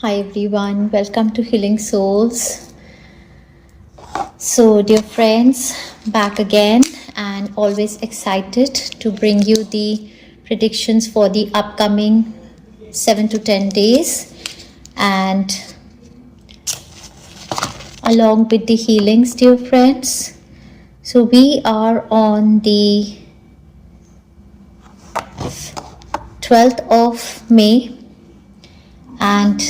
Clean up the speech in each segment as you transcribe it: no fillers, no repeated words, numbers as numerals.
Hi everyone, welcome to Healing Souls. So, dear friends, back again and always excited to bring you the predictions for the upcoming 7 to 10 days and along with the healings, dear friends. So, we are on the 12th of May, and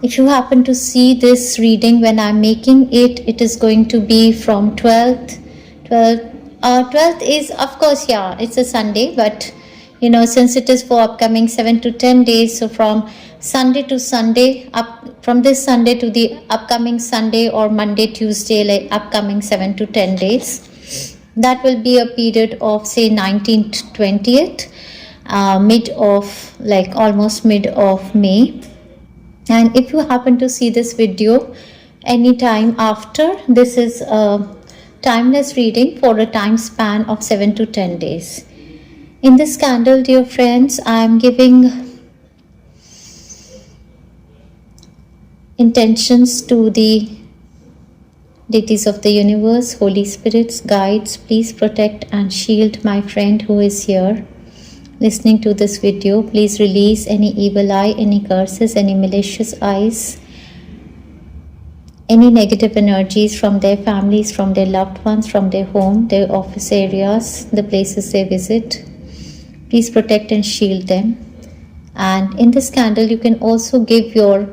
if you happen to see this reading when I'm making it, it is going to be from 12th is, of course, yeah, it's a Sunday, but since it is for upcoming 7 to 10 days, so from Sunday to Sunday, from this Sunday to the upcoming Sunday, or Monday, Tuesday, like upcoming 7 to 10 days, that will be a period of say 19th, 20th, almost mid of May. And if you happen to see this video anytime after, this is a timeless reading for a time span of 7 to 10 days. In this candle, dear friends, I am giving intentions to the deities of the universe, Holy Spirits, guides. Please protect and shield my friend who is here listening to this video. Please release any evil eye, any curses, any malicious eyes, any negative energies from their families, from their loved ones, from their home, their office areas, the places they visit. Please protect and shield them. And in this candle, you can also give your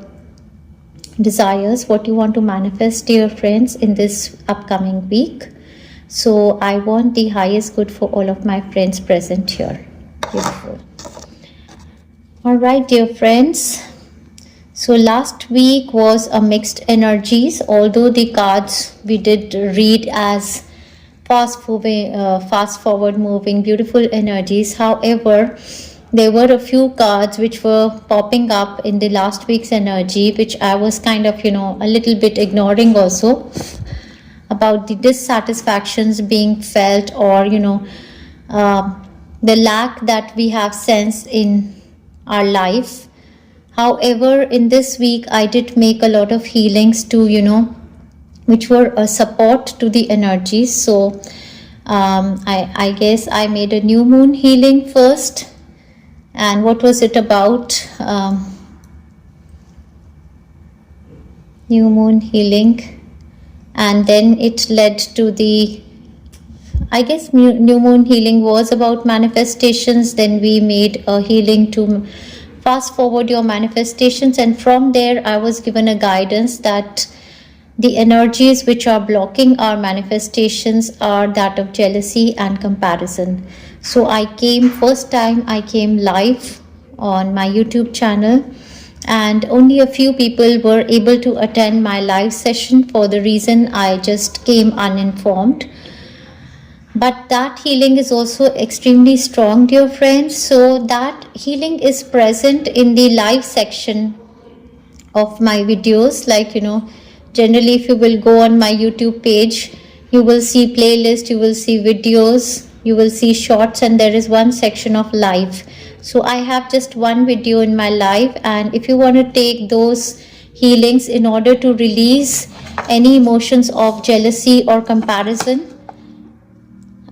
desires, what you want to manifest, dear friends, in this upcoming week. So I want the highest good for all of my friends present here. Beautiful. All right, dear friends. So last week was a mixed energies, although the cards we did read as fast forward moving, beautiful energies. However, there were a few cards which were popping up in the last week's energy, which I was kind of, a little bit ignoring also, about the dissatisfactions being felt, or, the lack that we have sensed in our life. However, in this week, I did make a lot of healings to, which were a support to the energies. So I guess I made a new moon healing first. And what was it about? New moon healing. And then it led to the, I guess new moon healing was about manifestations. Then we made a healing to fast forward your manifestations, and from there I was given a guidance that the energies which are blocking our manifestations are that of jealousy and comparison. So first time I came live on my YouTube channel, and only a few people were able to attend my live session for the reason I just came uninformed. But that healing is also extremely strong, dear friends. So that healing is present in the live section of my videos. Generally, if you will go on my YouTube page, you will see playlist, you will see videos, you will see shorts, and there is one section of live. So I have just one video in my live, and if you want to take those healings in order to release any emotions of jealousy or comparison,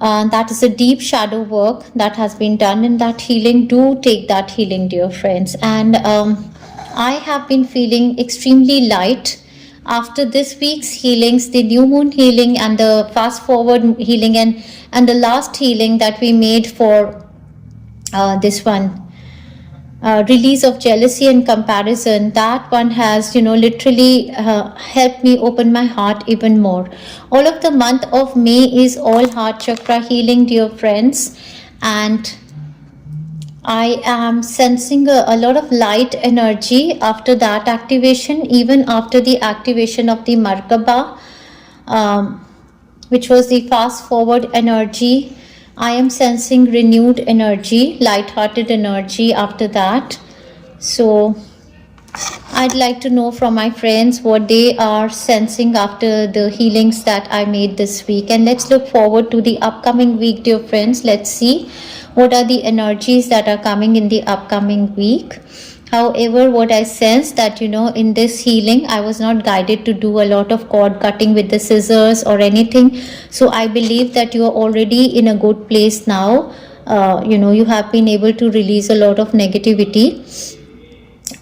that is a deep shadow work that has been done in that healing. Do take that healing, dear friends. And I have been feeling extremely light after this week's healings, the new moon healing and the fast forward healing, and the last healing that we made for this one. Release of jealousy and comparison. That one has literally helped me open my heart even more. All of the month of May is all heart chakra healing, dear friends, and I am sensing a lot of light energy after that activation, even after the activation of the Markaba, which was the fast forward energy. I am sensing renewed energy, light-hearted energy after that. So I'd like to know from my friends what they are sensing after the healings that I made this week. And let's look forward to the upcoming week, dear friends. Let's see what are the energies that are coming in the upcoming week. However, what I sensed that, in this healing, I was not guided to do a lot of cord cutting with the scissors or anything. So I believe that you are already in a good place now. You have been able to release a lot of negativity.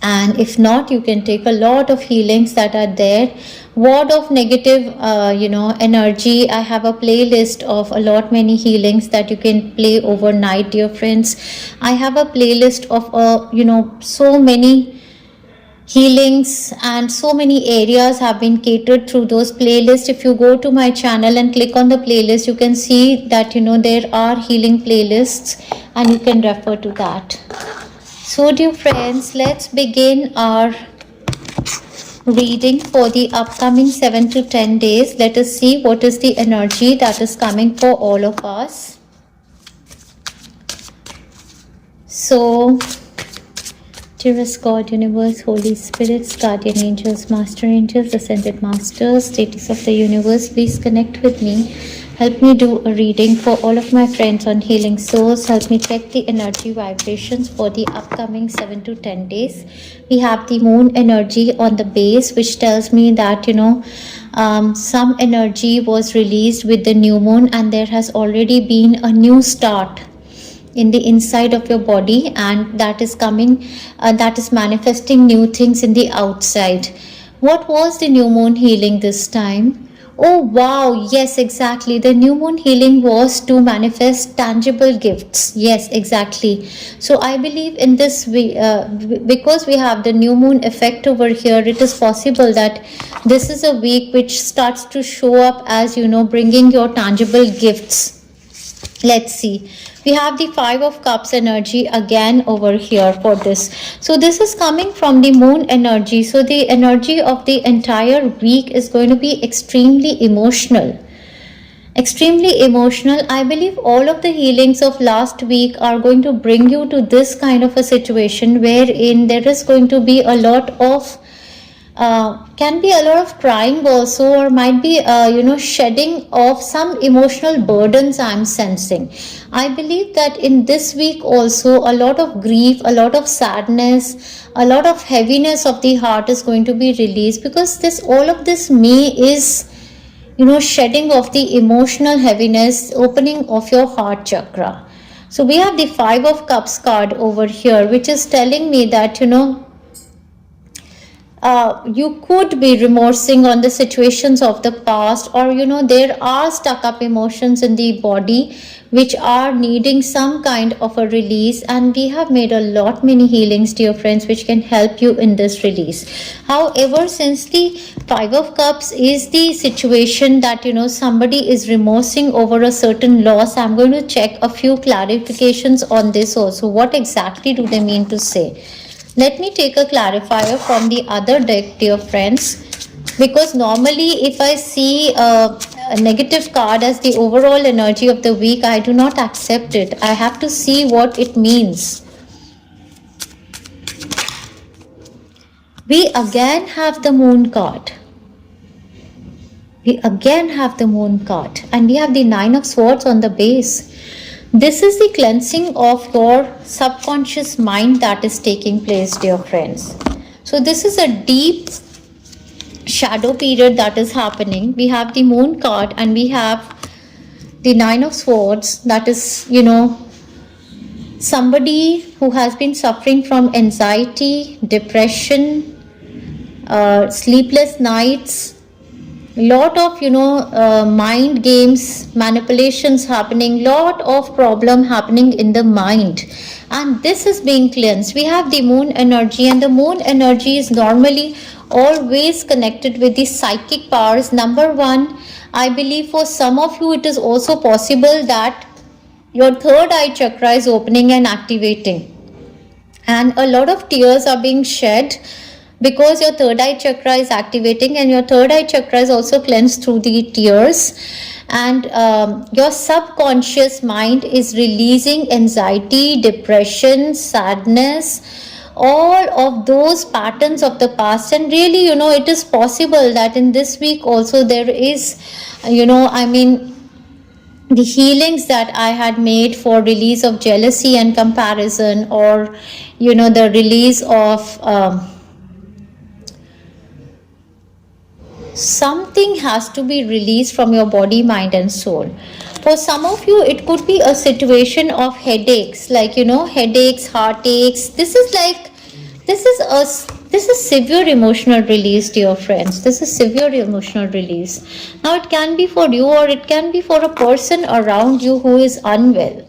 And if not, you can take a lot of healings that are there. Ward of negative energy. I have a playlist of a lot many healings that you can play overnight, dear friends. I have a playlist of so many healings, and so many areas have been catered through those playlists. If you go to my channel and click on the playlist, you can see that there are healing playlists, and you can refer to that. So dear friends, let's begin our reading for the upcoming 7 to 10 days. Let us see what is the energy that is coming for all of us. So, dearest God, Universe, Holy Spirits, Guardian Angels, Master Angels, Ascended Masters, deities of the universe, please connect with me. Help me do a reading for all of my friends on Healing Souls. Help me check the energy vibrations for the upcoming 7 to 10 days. We have the moon energy on the base, which tells me that, some energy was released with the new moon, and there has already been a new start in the inside of your body, and that is coming, that is manifesting new things in the outside. What was the new moon healing this time? Oh wow, yes, exactly. The new moon healing was to manifest tangible gifts. Yes, exactly. So I believe in this, because we have the new moon effect over here, it is possible that this is a week which starts to show up as, bringing your tangible gifts. Let's see. We have the 5 of Cups energy again over here for this. So this is coming from the moon energy. So the energy of the entire week is going to be extremely emotional. Extremely emotional. I believe all of the healings of last week are going to bring you to this kind of a situation wherein there is going to be a lot of can be a lot of crying also, or might be shedding of some emotional burdens I'm sensing. I believe that in this week also a lot of grief, a lot of sadness, a lot of heaviness of the heart is going to be released, because all of this May is shedding of the emotional heaviness, opening of your heart chakra. So we have the 5 of Cups card over here, which is telling me that you could be remorsing on the situations of the past, or there are stuck up emotions in the body which are needing some kind of a release, and we have made a lot many healings, dear friends, which can help you in this release. However, since the 5 of Cups is the situation that somebody is remorsing over a certain loss, I'm going to check a few clarifications on this also. What exactly do they mean to say? Let me take a clarifier from the other deck, dear friends, because normally if I see a negative card as the overall energy of the week, I do not accept it. I have to see what it means. We again have the moon card. We again have the moon card, and we have the 9 of Swords on the base. This is the cleansing of your subconscious mind that is taking place, dear friends. So this is a deep shadow period that is happening. We have the moon card, and we have the 9 of Swords. That is, somebody who has been suffering from anxiety, depression, sleepless nights, lot of mind games, manipulations happening, lot of problem happening in the mind, and this is being cleansed. We have the moon energy, and the moon energy is normally always connected with the psychic powers. Number one, I believe for some of you it is also possible that your third eye chakra is opening and activating, and a lot of tears are being shed because your third eye chakra is activating, and your third eye chakra is also cleansed through the tears, and your subconscious mind is releasing anxiety, depression, sadness, all of those patterns of the past. And really, it is possible that in this week also there is the healings that I had made for release of jealousy and comparison, or the release of something has to be released from your body, mind and soul. For some of you, it could be a situation of headaches, like headaches, heartaches. This is severe emotional release, dear friends. This is severe emotional release. Now it can be for you, or it can be for a person around you who is unwell.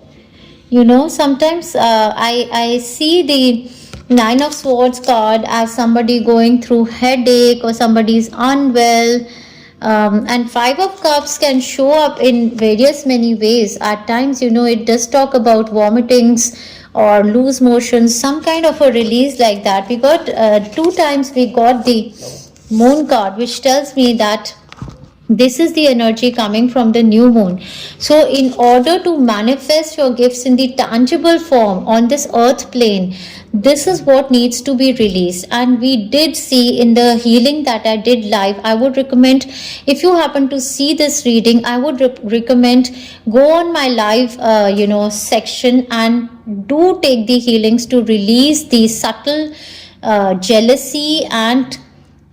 Sometimes I see the Nine of Swords card as somebody going through headache, or somebody is unwell. And Five of Cups can show up in various many ways. At times, it does talk about vomitings or loose motions, some kind of a release like that. We got 2 times we got the Moon card, which tells me that this is the energy coming from the new moon. So in order to manifest your gifts in the tangible form on this earth plane, this is what needs to be released. And we did see in the healing that I did live. I would recommend, if you happen to see this reading, I would recommend go on my live section and do take the healings to release the subtle jealousy and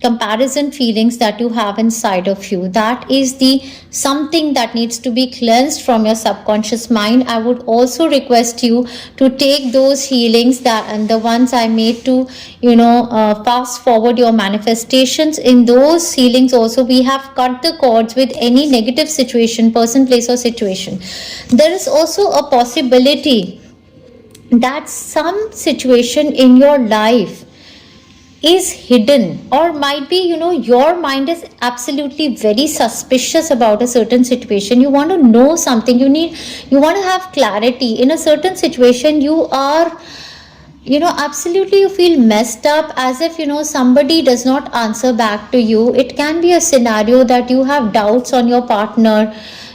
comparison feelings that you have inside of you. That is the something that needs to be cleansed from your subconscious mind. I would also request you to take those healings, that and the ones I made to fast forward your manifestations. In those healings also, we have cut the cords with any negative situation, person, place or situation. There is also a possibility that some situation in your life is hidden, or might be your mind is absolutely very suspicious about a certain situation. You want to know something, you want to have clarity in a certain situation. You are absolutely, you feel messed up, as if somebody does not answer back to you. It can be a scenario that you have doubts on your partner,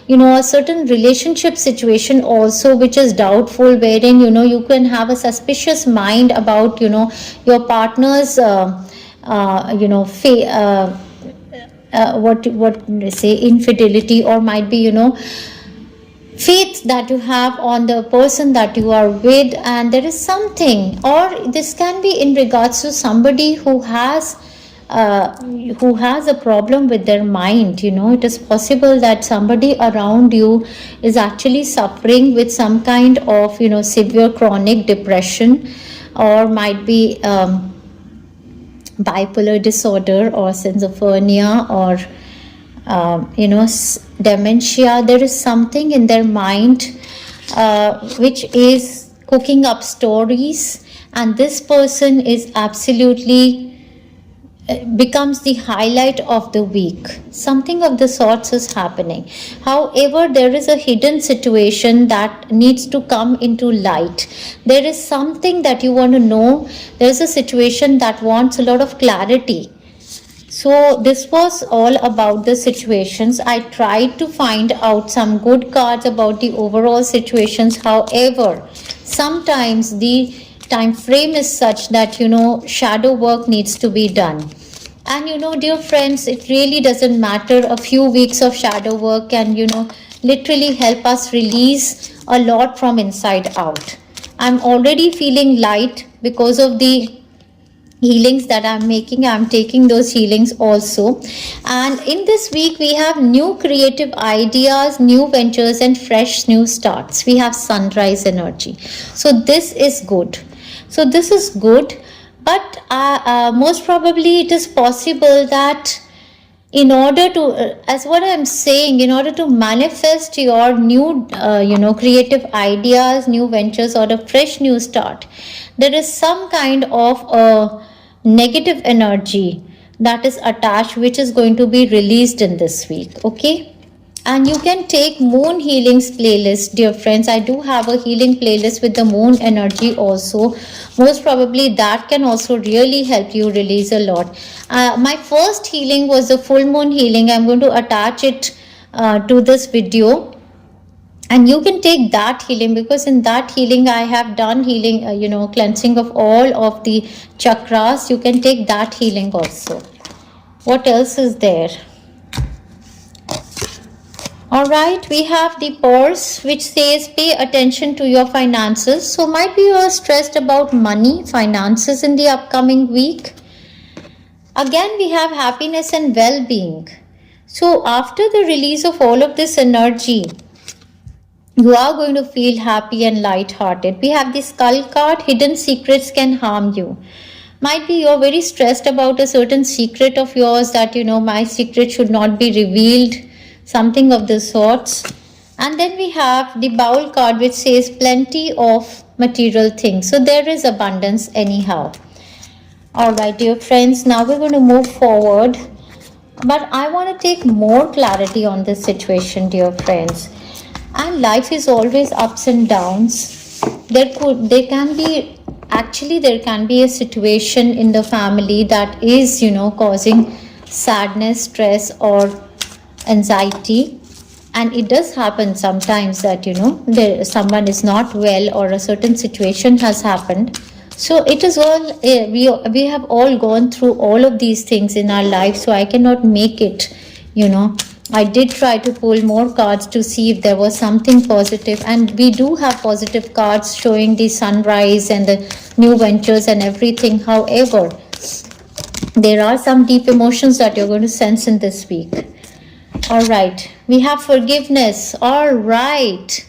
a certain relationship situation also which is doubtful, wherein you can have a suspicious mind about your partner's what they say, infidelity, or might be faith that you have on the person that you are with. And there is something, or this can be in regards to somebody who has a problem with their mind. It is possible that somebody around you is actually suffering with some kind of severe chronic depression, or might be bipolar disorder, or schizophrenia, or dementia. There is something in their mind which is cooking up stories, and this person is absolutely becomes the highlight of the week. Something of the sorts is happening. However, there is a hidden situation that needs to come into light. There is something that you want to know. There is a situation that wants a lot of clarity. So this was all about the situations. I tried to find out some good cards about the overall situations. However, sometimes the time frame is such that shadow work needs to be done. And dear friends, it really doesn't matter. A few weeks of shadow work can literally help us release a lot from inside out. I'm already feeling light because of the healings that I'm making. I'm taking those healings also. And in this week, we have new creative ideas, new ventures, and fresh new starts. We have sunrise energy. So this is good. But most probably it is possible that in order to, as what I'm saying, in order to manifest your new, creative ideas, new ventures, or a fresh new start, there is some kind of a negative energy that is attached, which is going to be released in this week. Okay. And you can take moon healings playlist, dear friends. I do have a healing playlist with the moon energy also. Most probably that can also really help you release a lot. My first healing was the full moon healing. I'm going to attach it to this video. And you can take that healing, because in that healing I have done healing, cleansing of all of the chakras. You can take that healing also. What else is there? All right, we have the purse which says pay attention to your finances. So might be you are stressed about money, finances in the upcoming week. Again, we have happiness and well-being. So after the release of all of this energy, you are going to feel happy and light-hearted. We have the skull card, hidden secrets can harm you. Might be you're very stressed about a certain secret of yours that, my secret should not be revealed, something of the sorts. And then we have the bowl card which says plenty of material things. So there is abundance anyhow. Alright, dear friends, now we're going to move forward. But I want to take more clarity on this situation, dear friends. And life is always ups and downs. There can be a situation in the family that is, causing sadness, stress, or anxiety. And it does happen sometimes that, someone is not well or a certain situation has happened. So it is all, we have all gone through all of these things in our life. So I cannot make it, I did try to pull more cards to see if there was something positive, and we do have positive cards showing the sunrise and the new ventures and everything. However, there are some deep emotions that you're going to sense in this week. All right, we have forgiveness. All right,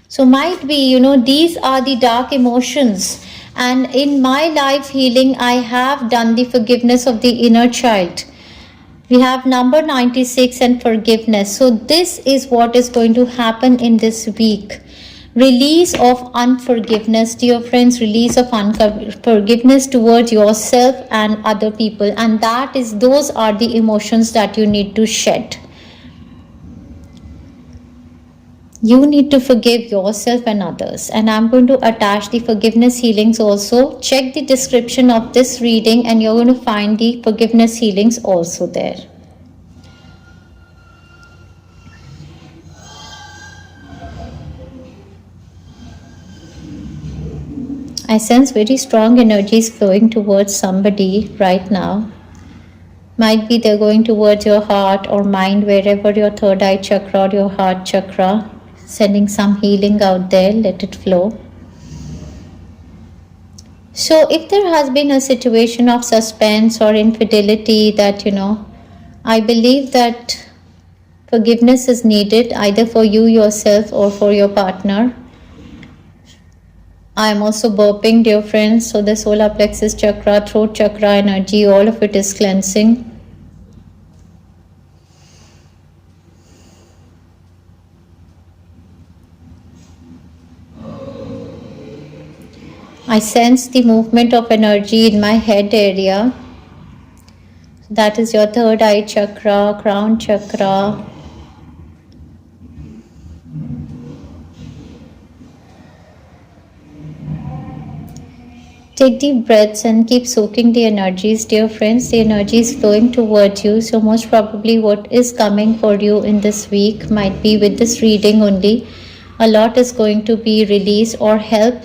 so might be, these are the dark emotions, and in my life healing I have done the forgiveness of the inner child. We have number 96 and forgiveness. So this is what is going to happen in this week. Release of unforgiveness, dear friends, release of unforgiveness towards yourself and other people. And those are the emotions that you need to shed. You need to forgive yourself and others. And I'm going to attach the forgiveness healings also. Check the description of this reading and you're going to find the forgiveness healings also there. I sense very strong energies flowing towards somebody right now. Might be they're going towards your heart or mind, wherever your third eye chakra or your heart chakra. Sending some healing out there, let it flow. So if there has been a situation of suspense or infidelity that, I believe that forgiveness is needed either for you yourself or for your partner. I am also burping, dear friends, so the solar plexus chakra, throat chakra energy, all of it is cleansing. I sense the movement of energy in my head area. That is your third eye chakra, crown chakra. Take deep breaths and keep soaking the energies, dear friends. The energy is flowing towards you. So most probably what is coming for you in this week might be with this reading only. A lot is going to be released or help,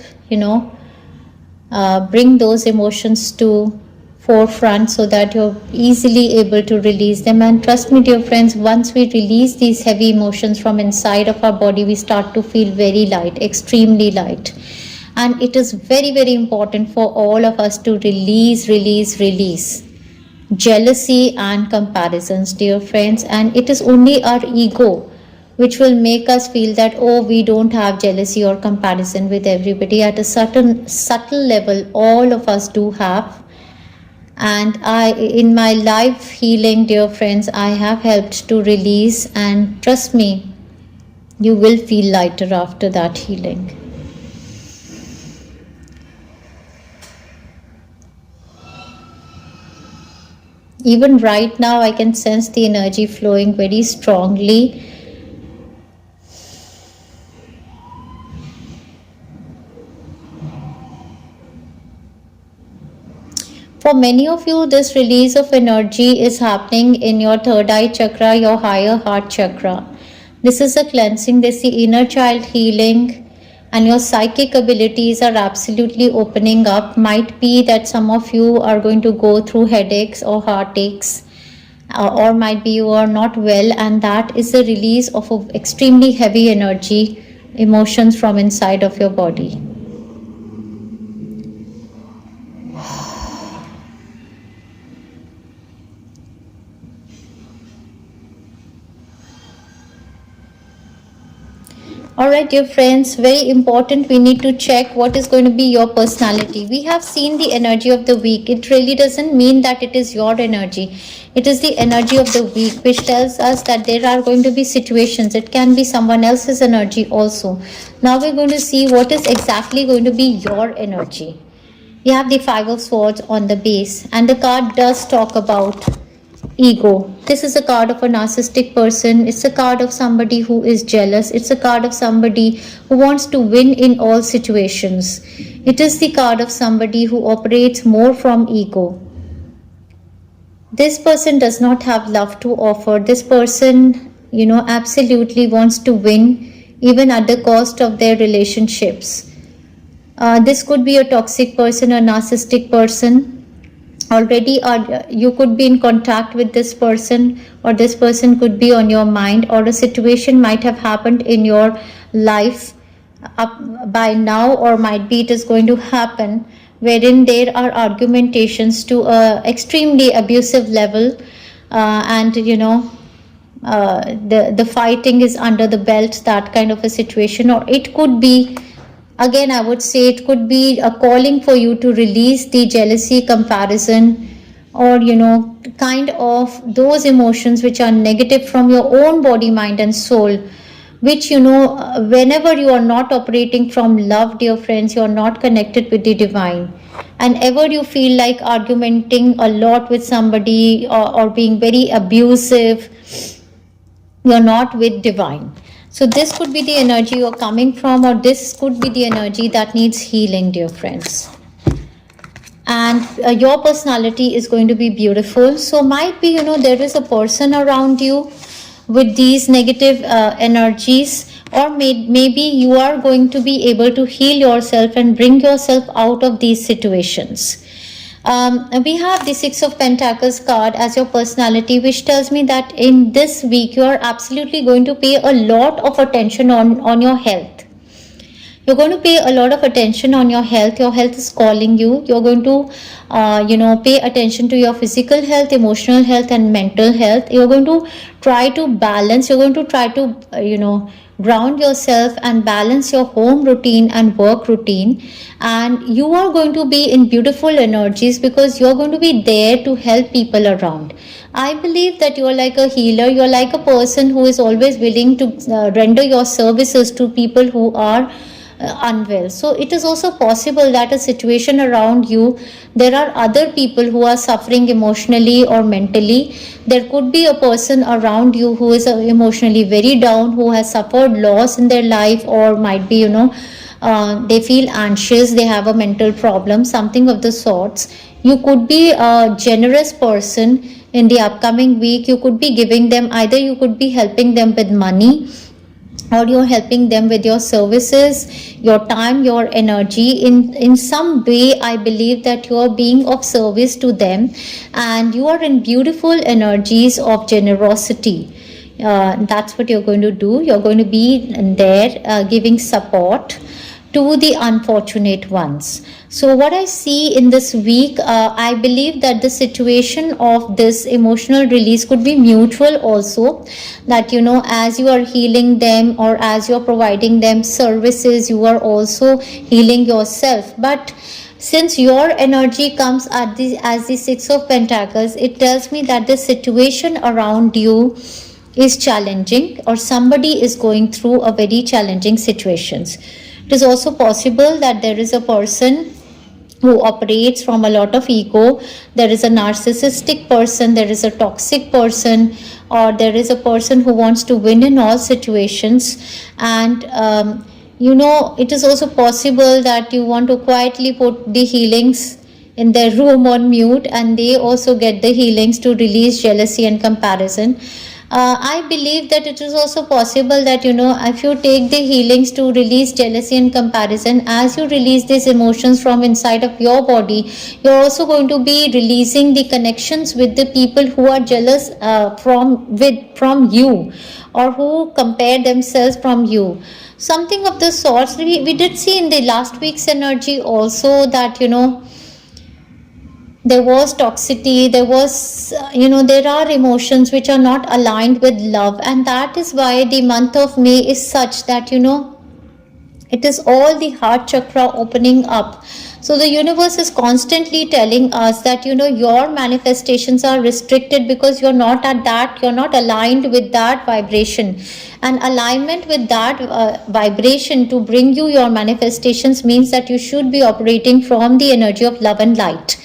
bring those emotions to forefront so that you're easily able to release them. And trust me, dear friends, once we release these heavy emotions from inside of our body, we start to feel very light, extremely light. And it is very, very important for all of us to release jealousy and comparisons, dear friends. And it is only our ego which will make us feel that, oh, we don't have jealousy or comparison with everybody. At a certain subtle level, all of us do have. And in my life healing, dear friends, I have helped to release, and trust me, you will feel lighter after that healing. Even right now, I can sense the energy flowing very strongly. For many of you, this release of energy is happening in your third eye chakra, your higher heart chakra. This is a cleansing, this is the inner child healing, and your psychic abilities are absolutely opening up. Might be that some of you are going to go through headaches or heartaches, or might be you are not well, and that is the release of a extremely heavy energy, emotions from inside of your body. All right, dear friends, very important. We need to check what is going to be your personality. We have seen the energy of the week. It really doesn't mean that it is your energy. It is the energy of the week, which tells us that there are going to be situations. It can be someone else's energy also. Now we're going to see what is exactly going to be your energy. You have the Five of Swords on the base, and the card does talk about ego. This is a card of a narcissistic person. It's a card of somebody who is jealous. It's a card of somebody who wants to win in all situations. It is the card of somebody who operates more from ego. This person does not have love to offer. This person, absolutely wants to win even at the cost of their relationships. This could be a toxic person, a narcissistic person. Already you could be in contact with this person, or this person could be on your mind, or a situation might have happened in your life up by now, or might be it is going to happen, wherein there are argumentations to a extremely abusive level, and the fighting is under the belt, that kind of a situation. Or it could be, again, I would say it could be a calling for you to release the jealousy, comparison, or, kind of those emotions which are negative from your own body, mind, and soul, which, whenever you are not operating from love, dear friends, you are not connected with the divine. And ever you feel like argumenting a lot with somebody, or being very abusive, you're not with divine. So this could be the energy you're coming from, or this could be the energy that needs healing, dear friends. And your personality is going to be beautiful. So might be, there is a person around you with these negative energies, or maybe you are going to be able to heal yourself and bring yourself out of these situations. We have the Six of Pentacles card as your personality, which tells me that in this week you are absolutely going to pay a lot of attention on your health. You're going to pay a lot of attention on your health. Your health is calling you. You're going to, pay attention to your physical health, emotional health, and mental health. You're going to try to balance. You're going to try to, ground yourself and balance your home routine and work routine. And you are going to be in beautiful energies, because you're going to be there to help people around. I believe that you're like a healer. You're like a person who is always willing to render your services to people who are unwell. So it is also possible that a situation around you, there are other people who are suffering emotionally or mentally. There could be a person around you who is emotionally very down, who has suffered loss in their life, or might be, they feel anxious, they have a mental problem, something of the sorts. You could be a generous person in the upcoming week. You could be giving them, either you could be helping them with money, or you're helping them with your services, your time, your energy. In some way, I believe that you're being of service to them, and you are in beautiful energies of generosity. That's what you're going to do. You're going to be there giving support to the unfortunate ones. So what I see in this week, I believe that the situation of this emotional release could be mutual also, that as you are healing them, or as you're providing them services, you are also healing yourself. But since your energy comes as the Six of Pentacles, it tells me that the situation around you is challenging, or somebody is going through a very challenging situations. It is also possible that there is a person who operates from a lot of ego. There is a narcissistic person, there is a toxic person, or there is a person who wants to win in all situations. And it is also possible that you want to quietly put the healings in their room on mute, and they also get the healings to release jealousy and comparison. I believe that it is also possible that, if you take the healings to release jealousy and comparison, as you release these emotions from inside of your body, you're also going to be releasing the connections with the people who are jealous from you, or who compare themselves from you. Something of the sorts. We did see in the last week's energy also that, there was toxicity, there was, there are emotions which are not aligned with love, and that is why the month of May is such that, it is all the heart chakra opening up. So the universe is constantly telling us that, your manifestations are restricted because you're not aligned with that vibration. And alignment with that vibration to bring you your manifestations means that you should be operating from the energy of love and light.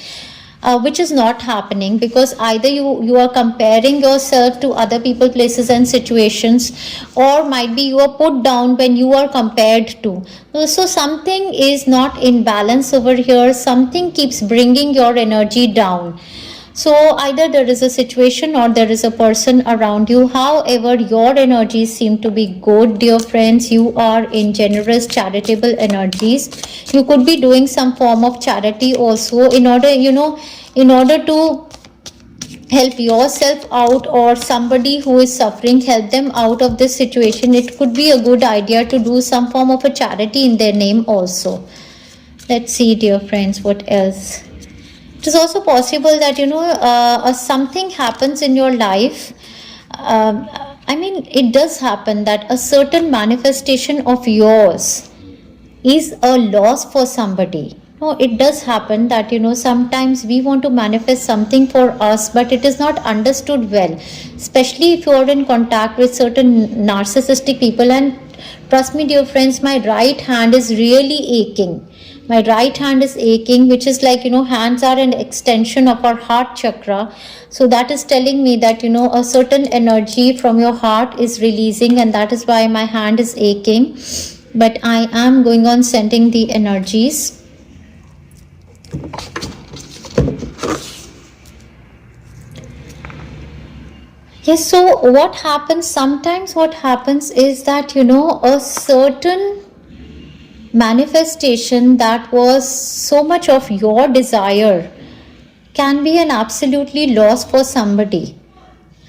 Which is not happening, because either you are comparing yourself to other people, places and situations, or might be you are put down when you are compared to. So something is not in balance over here, something keeps bringing your energy down. So either there is a situation or there is a person around you. However, your energies seem to be good, dear friends. You are in generous, charitable energies. You could be doing some form of charity also in order to help yourself out, or somebody who is suffering, help them out of this situation. It could be a good idea to do some form of a charity in their name also. Let's see, dear friends, what else. It is also possible that, something happens in your life. It does happen that a certain manifestation of yours is a loss for somebody. No, it does happen that, sometimes we want to manifest something for us, but it is not understood well, especially if you are in contact with certain narcissistic people. And trust me, dear friends, my right hand is really aching. My right hand is aching, which is like, hands are an extension of our heart chakra. So that is telling me that, a certain energy from your heart is releasing, and that is why my hand is aching. But I am going on sending the energies. Yes, so what happens sometimes, what happens is that, a certain manifestation that was so much of your desire can be an absolutely loss for somebody,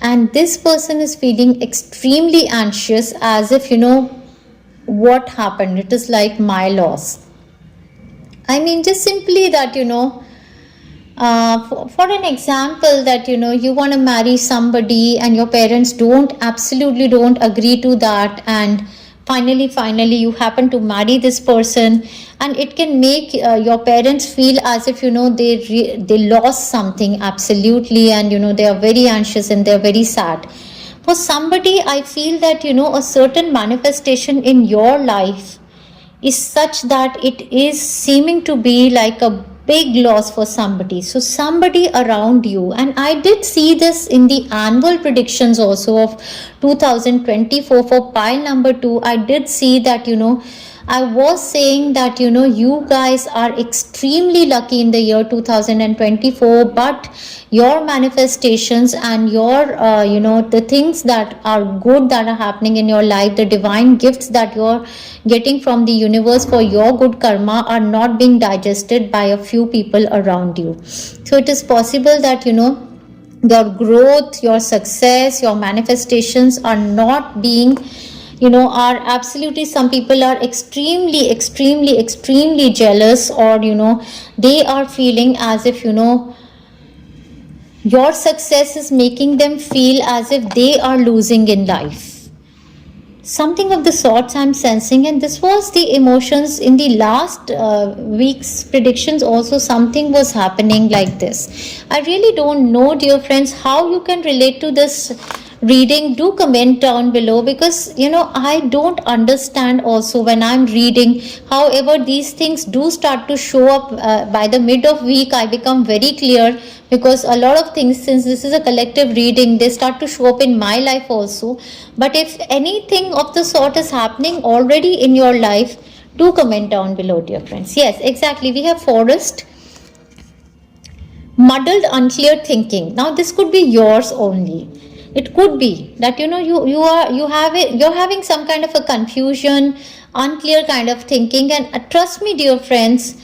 and this person is feeling extremely anxious, as if, what happened, it is like my loss. Just simply that, for an example, that, you want to marry somebody and your parents absolutely don't agree to that, and finally you happen to marry this person, and it can make your parents feel as if, they lost something absolutely, and, they are very anxious and they're very sad. For somebody, I feel that, a certain manifestation in your life is such that it is seeming to be like a big loss for somebody. So somebody around you, and I did see this in the annual predictions also of 2024 for pile number 2. I did see that, I was saying that, you guys are extremely lucky in the year 2024, but your manifestations and your, the things that are good that are happening in your life, the divine gifts that you're getting from the universe for your good karma, are not being digested by a few people around you. So it is possible that, your growth, your success, your manifestations are not being, are absolutely, some people are extremely jealous, or, they are feeling as if, your success is making them feel as if they are losing in life. Something of the sorts I'm sensing, and this was the emotions in the last week's predictions also. Something was happening like this. I really don't know, dear friends, how you can relate to this reading. Do comment down below, because I don't understand also when I'm reading. However, these things do start to show up by the mid of week. I become very clear, because a lot of things, since this is a collective reading, they start to show up in my life also. But if anything of the sort is happening already in your life, do comment down below, dear friends. Yes, exactly, we have forest, muddled, unclear thinking. Now this could be yours only. It could be that you're having some kind of a confusion, unclear kind of thinking, and trust me, dear friends,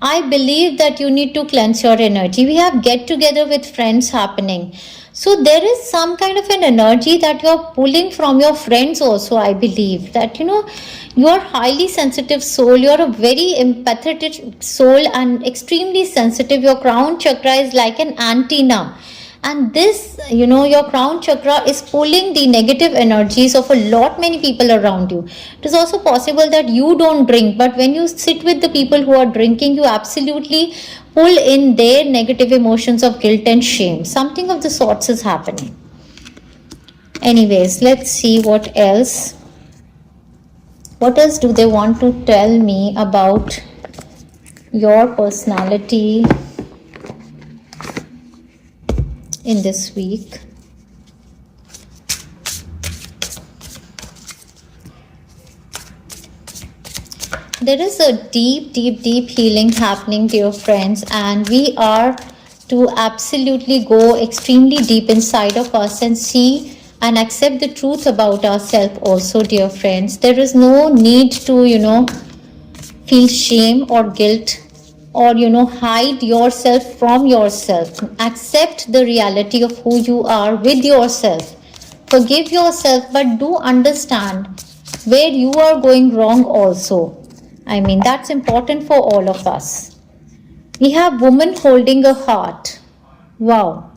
I believe that you need to cleanse your energy. We have get together with friends happening. So there is some kind of an energy that you're pulling from your friends also. I believe that you're highly sensitive soul. You're a very empathetic soul and extremely sensitive. Your crown chakra is like an antenna, and this your crown chakra is pulling the negative energies of a lot many people around you. It is also possible that you don't drink, but when you sit with the people who are drinking, you absolutely pull in their negative emotions of guilt and shame. Something of the sorts is happening. Anyways, let's see what else do they want to tell me about your personality in this week. There is a deep healing happening, dear friends, and we are to absolutely go extremely deep inside of us and see and accept the truth about ourselves also, dear friends. There is no need to feel shame or guilt or hide yourself from yourself. Accept the reality of who you are with yourself. Forgive yourself, but do understand where you are going wrong also. I mean, that's important for all of us. We have woman holding a heart. Wow.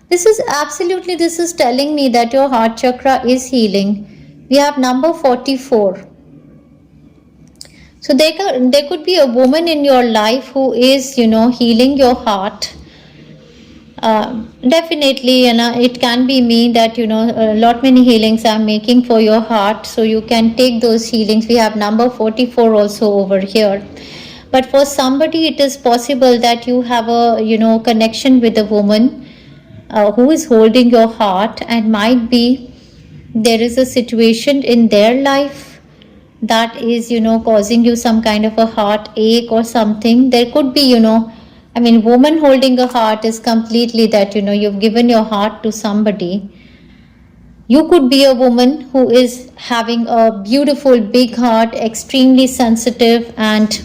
This is telling me that your heart chakra is healing. We have number 44. So there could be a woman in your life who is, healing your heart. Definitely, it can be me that, a lot many healings I'm making for your heart. So you can take those healings. We have number 44 also over here. But for somebody, it is possible that you have a, connection with a woman who is holding your heart, and might be there is a situation in their life that is causing you some kind of a heartache or something. There could be woman holding a heart is completely that you've given your heart to somebody. You could be a woman who is having a beautiful big heart, extremely sensitive, and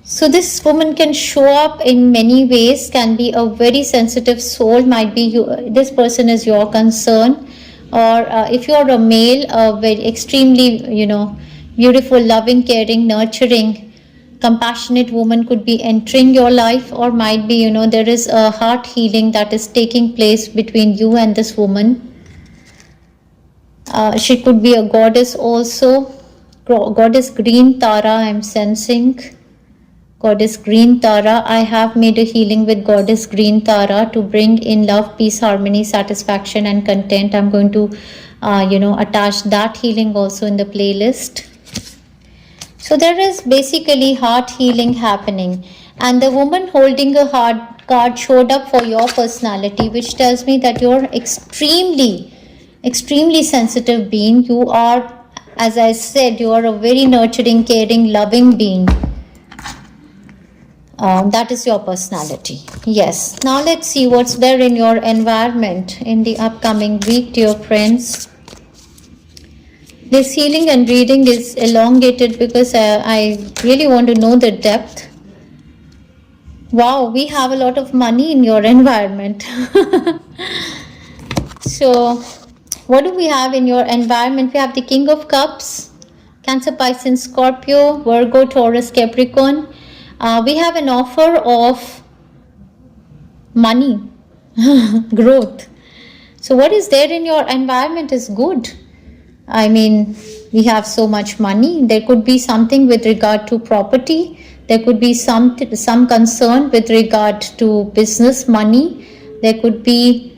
so this woman can show up in many ways, can be a very sensitive soul, might be this person is your concern, or if you're a male, a very extremely beautiful, loving, caring, nurturing, compassionate woman could be entering your life, or might be there is a heart healing that is taking place between you and this woman. She could be a goddess also, goddess Green Tara. I'm sensing Goddess Green Tara. I have made a healing with Goddess Green Tara to bring in love, peace, harmony, satisfaction, and content. I'm going to, attach that healing also in the playlist. So there is basically heart healing happening. And the woman holding a heart card showed up for your personality, which tells me that you're extremely sensitive being. You are, as I said, you are a very nurturing, caring, loving being. That is your personality. Yes. Now let's see what's there in your environment in the upcoming week, dear friends. This healing and reading is elongated because I really want to know the depth. Wow, we have a lot of money in your environment. So, what do we have in your environment? We have the King of Cups, Cancer, Pisces, Scorpio, Virgo, Taurus, Capricorn. We have an offer of money, growth. So what is there in your environment is good. I mean, we have so much money. There could be something with regard to property. There could be some concern with regard to business money. There could be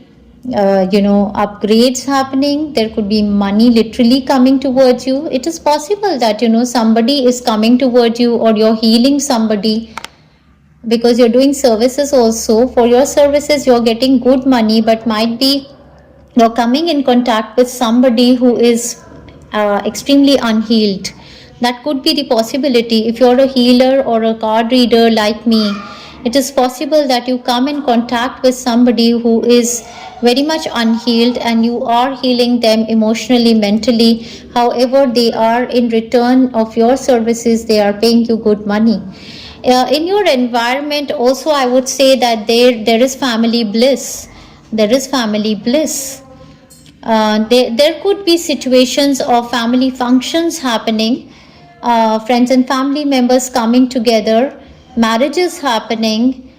upgrades happening. There could be money literally coming towards you. It is possible that somebody is coming towards you, or you're healing somebody because you're doing services also. For your services you're getting good money, but might be you're coming in contact with somebody who is extremely unhealed. That could be the possibility. If you're a healer or a card reader like me, It is possible that you come in contact with somebody who is very much unhealed and you are healing them emotionally, mentally. However, they are, in return of your services, they are paying you good money. In your environment also, I would say that there is family bliss. There is family bliss. There could be situations of family functions happening, friends and family members coming together, marriages happening,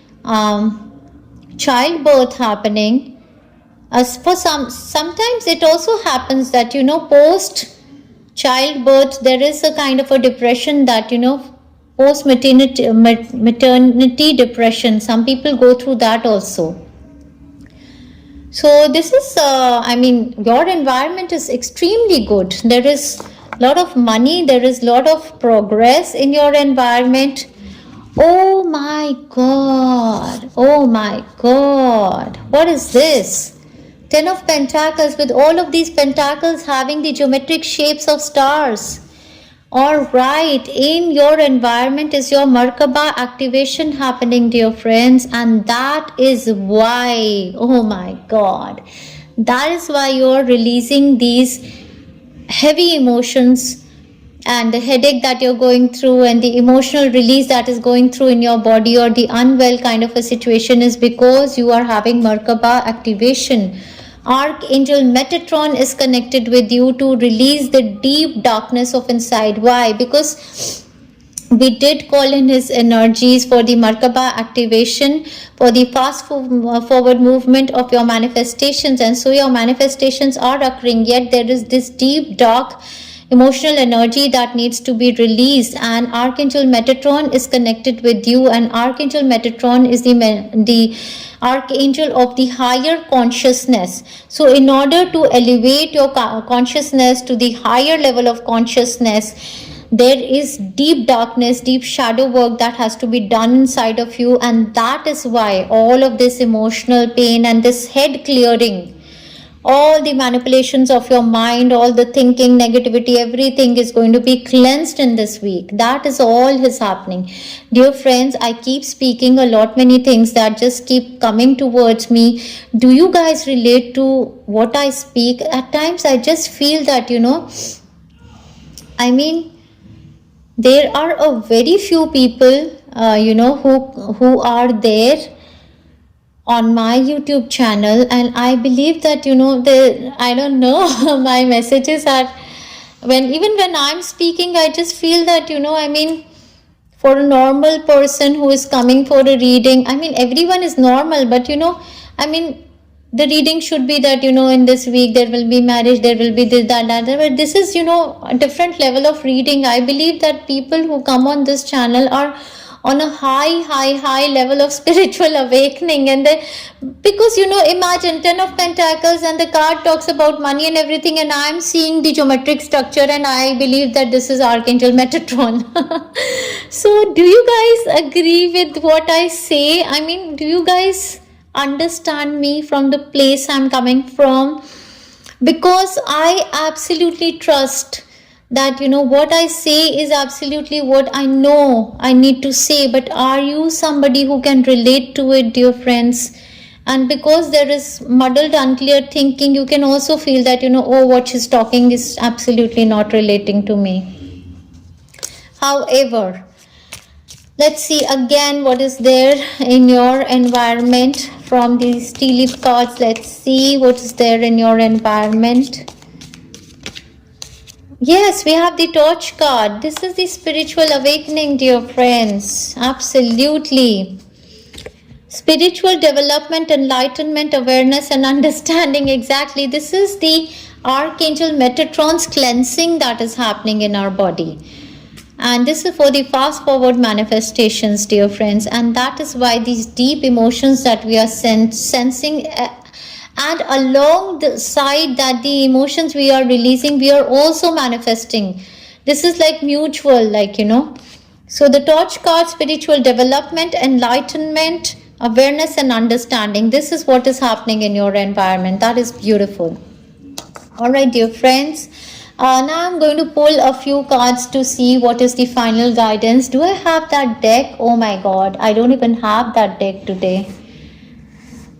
childbirth happening. As for sometimes it also happens that, post childbirth, there is a kind of a depression that, post maternity depression. Some people go through that also. So this is, your environment is extremely good. There is a lot of money, there is a lot of progress in your environment. Oh my God, what is this? 10 of Pentacles, with all of these pentacles having the geometric shapes of stars. Alright, in your environment is your Merkaba activation happening, dear friends, and that is why, oh my God, that is why you're releasing these heavy emotions and the headache that you're going through and the emotional release that is going through in your body, or the unwell kind of a situation, is because you are having Merkaba activation. Archangel Metatron is connected with you to release the deep darkness of inside. Why? Because we did call in his energies for the Merkaba activation, for the fast forward movement of your manifestations, and so your manifestations are occurring, yet there is this deep dark emotional energy that needs to be released, and Archangel Metatron is connected with you, and Archangel Metatron is the archangel of the higher consciousness. So in order to elevate your consciousness to the higher level of consciousness, there is deep darkness, deep shadow work that has to be done inside of you, and that is why all of this emotional pain and this head clearing, all the manipulations of your mind, all the thinking, negativity, everything is going to be cleansed in this week. That is all is happening. Dear friends, I keep speaking a lot, many things that just keep coming towards me. Do you guys relate to what I speak? At times I just feel that, there are a very few people, who are there on my YouTube channel, and I believe that, I don't know, my messages are, even when I'm speaking, I just feel that, for a normal person who is coming for a reading, everyone is normal, but, the reading should be that, in this week there will be marriage, there will be this, that, but this is, a different level of reading. I believe that people who come on this channel are on a high level of spiritual awakening, and then, because imagine 10 of Pentacles and the card talks about money and everything, and I'm seeing the geometric structure, and I believe that this is Archangel Metatron. So do you guys agree with what I say? Do you guys understand me from the place I'm coming from? Because I absolutely trust that, what I say is absolutely what I know I need to say, but are you somebody who can relate to it, dear friends? And because there is muddled, unclear thinking, you can also feel that, what she's talking is absolutely not relating to me. However, let's see again what is there in your environment from these tea leaf cards. Let's see what is there in your environment. Yes, we have the torch card. This is the spiritual awakening, dear friends. Absolutely. Spiritual development, enlightenment, awareness and understanding. Exactly. This is the Archangel Metatron's cleansing that is happening in our body. And this is for the fast forward manifestations, dear friends. And that is why these deep emotions that we are sensing, and along the side that the emotions we are releasing, we are also manifesting. This is like mutual, So the torch card, spiritual development, enlightenment, awareness and understanding. This is what is happening in your environment. That is beautiful. All right, dear friends. Now I'm going to pull a few cards to see what is the final guidance. Do I have that deck? Oh my god, I don't even have that deck today.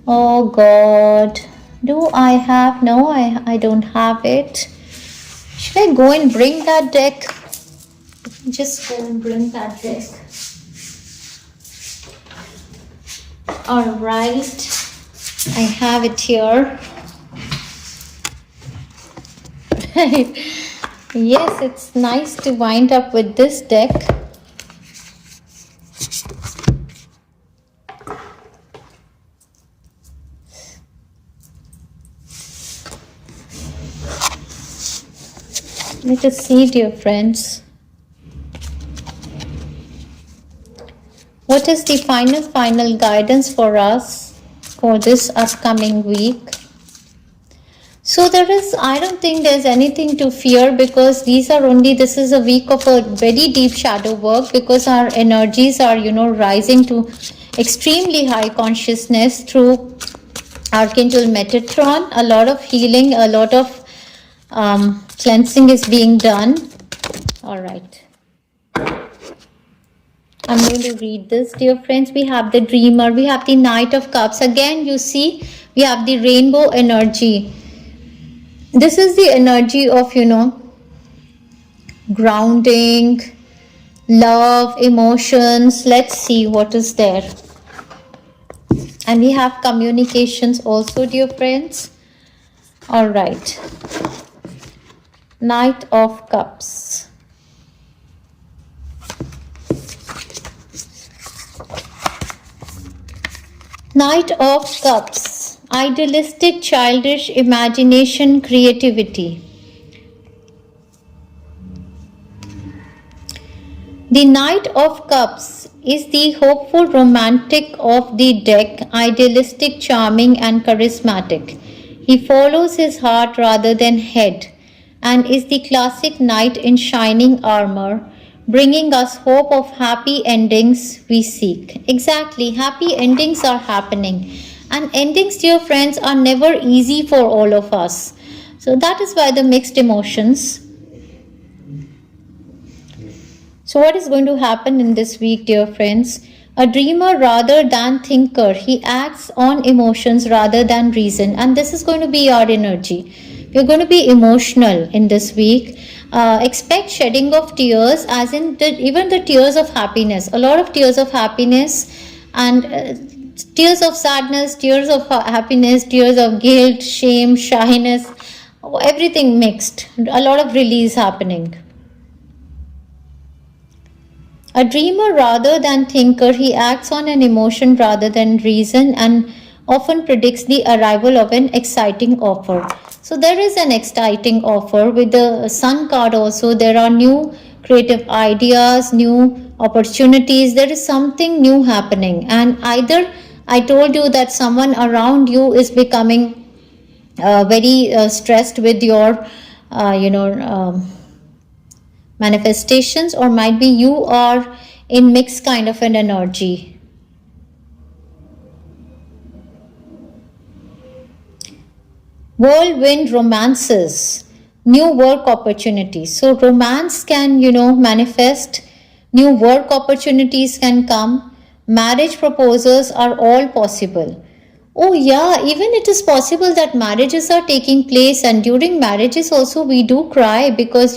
Oh god. Do I have? No, I don't have it. Should I go and bring that deck? Just go and bring that deck. Alright. I have it here. Yes, it's nice to wind up with this deck. Let us see, dear friends. What is the final guidance for us for this upcoming week? So I don't think there's anything to fear, because this is a week of a very deep shadow work, because our energies are, rising to extremely high consciousness through Archangel Metatron. A lot of healing, a lot of cleansing is being done. All right. I'm going to read this, dear friends. We have the Dreamer. We have the Knight of Cups. Again, you see, we have the rainbow energy. This is the energy of, grounding, love, emotions. Let's see what is there. And we have communications also, dear friends. All right. Knight of Cups. Knight of Cups. Idealistic, childish imagination, creativity. The Knight of Cups is the hopeful romantic of the deck, idealistic, charming and charismatic. He follows his heart rather than head, and is the classic knight in shining armor, bringing us hope of happy endings we seek. Exactly, happy endings are happening. And endings, dear friends, are never easy for all of us. So that is why the mixed emotions. So what is going to happen in this week, dear friends? A dreamer rather than thinker. He acts on emotions rather than reason. And this is going to be our energy. We're going to be emotional in this week. Expect shedding of tears, as in even the tears of happiness. A lot of tears of happiness and tears of sadness, tears of happiness, tears of guilt, shame, shyness, everything mixed. A lot of release happening. A dreamer rather than thinker, he acts on an emotion rather than reason, and often predicts the arrival of an exciting offer. So there is an exciting offer with the Sun card also. There are new creative ideas, new opportunities. There is something new happening, and either I told you that someone around you is becoming very stressed with your manifestations, or might be you are in mixed kind of an energy. Whirlwind romances, new work opportunities. So romance can, manifest, new work opportunities can come, marriage proposals are all possible. Oh yeah, even it is possible that marriages are taking place, and during marriages also we do cry, because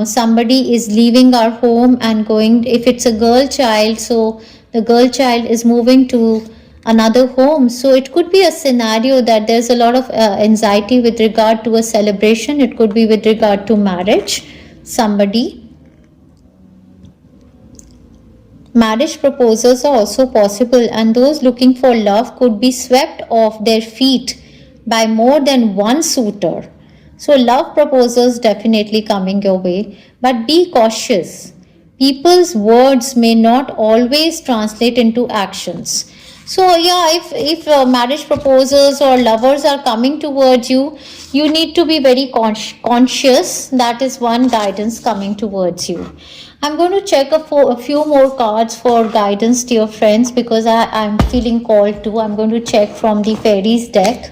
somebody is leaving our home and going, if it's a girl child, so the girl child is moving to another home. So it could be a scenario that there's a lot of anxiety with regard to a celebration. It could be with regard to marriage, somebody. Marriage proposals are also possible, and those looking for love could be swept off their feet by more than one suitor. So love proposals definitely coming your way, but be cautious. People's words may not always translate into actions. So yeah, if marriage proposals or lovers are coming towards you, you need to be very conscious. That is one guidance coming towards you. I'm going to check a few more cards for guidance, dear friends, because I'm feeling called to. I'm going to check from the fairies deck.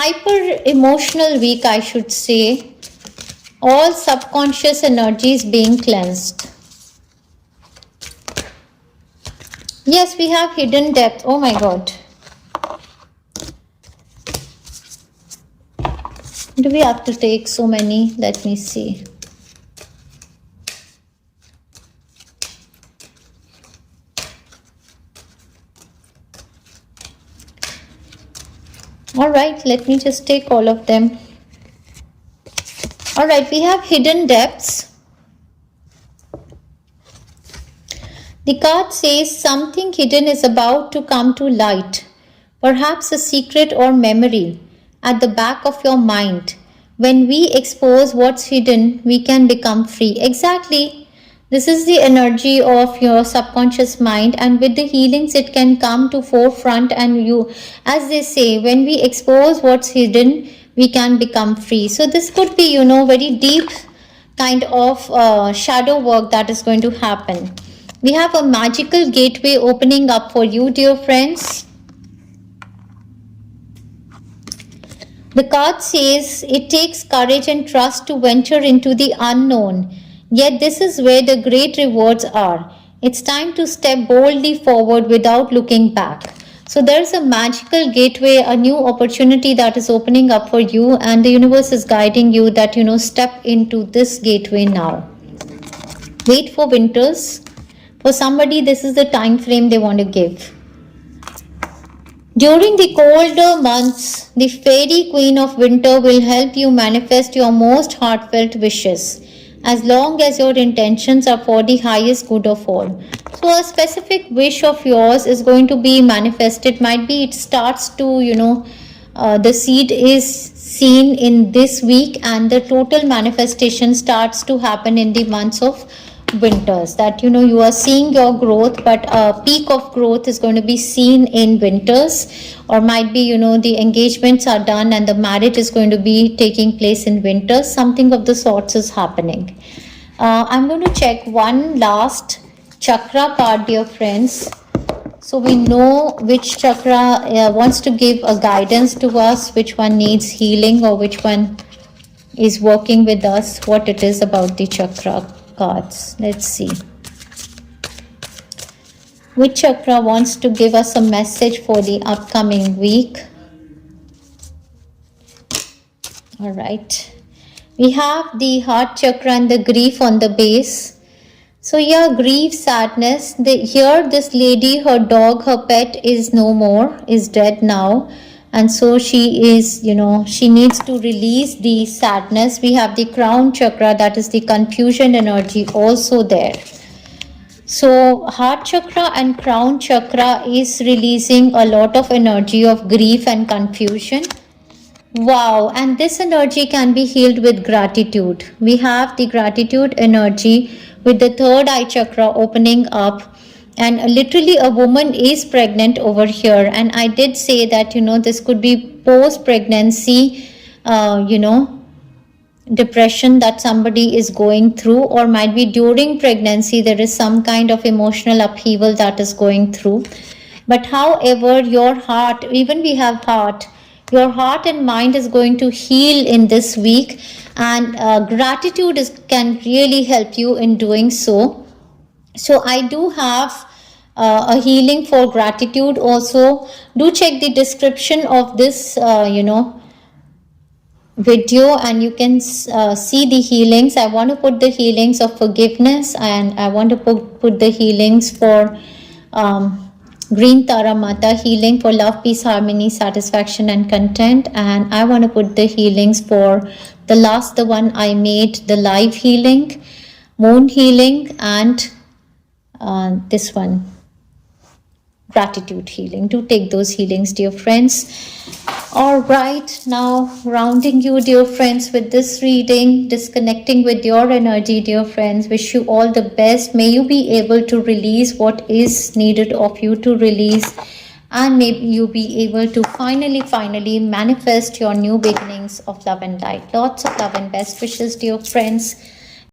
hyper emotional week, I should say. All subconscious energies being cleansed. Yes, we have hidden depth. Oh my God. Do we have to take so many? Let me see. All right, let me just take all of them. All right, we have hidden depths. The card says something hidden is about to come to light, perhaps a secret or memory at the back of your mind. When we expose what's hidden, we can become free. Exactly. This is the energy of your subconscious mind, and with the healings it can come to forefront, and you, as they say, when we expose what's hidden, we can become free. So this could be, very deep kind of shadow work that is going to happen. We have a magical gateway opening up for you, dear friends. The card says it takes courage and trust to venture into the unknown. Yet this is where the great rewards are. It's time to step boldly forward without looking back. So there's a magical gateway, a new opportunity that is opening up for you, and the universe is guiding you that, step into this gateway now. Wait for winters. For somebody, this is the time frame they want to give. During the colder months, the fairy queen of winter will help you manifest your most heartfelt wishes, as long as your intentions are for the highest good of all. So a specific wish of yours is going to be manifested. Might be it starts to, the seed is seen in this week, and the total manifestation starts to happen in the months of winters. That, you are seeing your growth, but a peak of growth is going to be seen in winters. Or might be, the engagements are done and the marriage is going to be taking place in winters. Something of the sorts is happening. I'm going to check one last chakra card, dear friends, so we know which chakra wants to give a guidance to us, which one needs healing, or which one is working with us, what it is about the chakra cards. Let's see. Which chakra wants to give us a message for the upcoming week? All right. We have the heart chakra and the grief on the base. So yeah, grief, sadness. Here this lady, her dog, her pet is no more, is dead now. And so she is, she needs to release the sadness. We have the crown chakra, that is the confusion energy, also there. So heart chakra and crown chakra is releasing a lot of energy of grief and confusion. Wow, and this energy can be healed with gratitude. We have the gratitude energy with the third eye chakra opening up. And literally a woman is pregnant over here, and I did say that this could be post-pregnancy depression that somebody is going through, or might be during pregnancy there is some kind of emotional upheaval that is going through. But however, your heart, even we have heart, your heart and mind is going to heal in this week, and gratitude can really help you in doing so. So I do have a healing for gratitude also. Do check the description of this video, and you can see the healings. I want to put the healings of forgiveness, and I want to put the healings for Green Tara Mata, healing for love, peace, harmony, satisfaction and content. And I want to put the healings for the one I made, the live healing, moon healing, and this one, gratitude healing. Do take those healings, dear friends. All right, now rounding you, dear friends, with this reading, disconnecting with your energy, dear friends. Wish you all the best. May you be able to release what is needed of you to release, and maybe you be able to finally manifest your new beginnings of love and light. Lots of love and best wishes, dear friends.